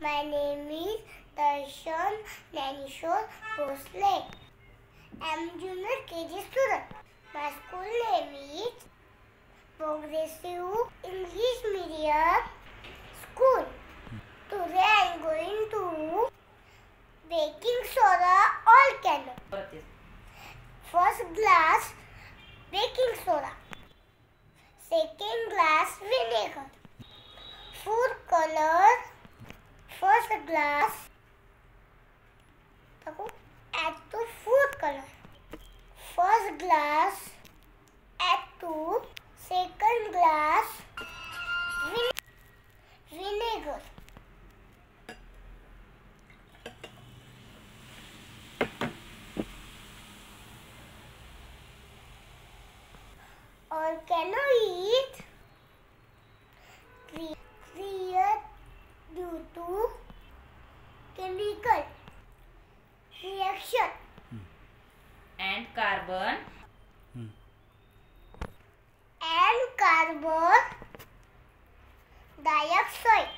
My name is Darshan Dnyaneshwar Bhosale. I am junior KG student. My school name is Progressive English Medium School. Today I am going to baking soda volcano. First glass baking soda. Second glass vinegar. Food color. First glass add to food color. First glass add to second glass vinegar. Volcano is created due to chemical reaction and carbon dioxide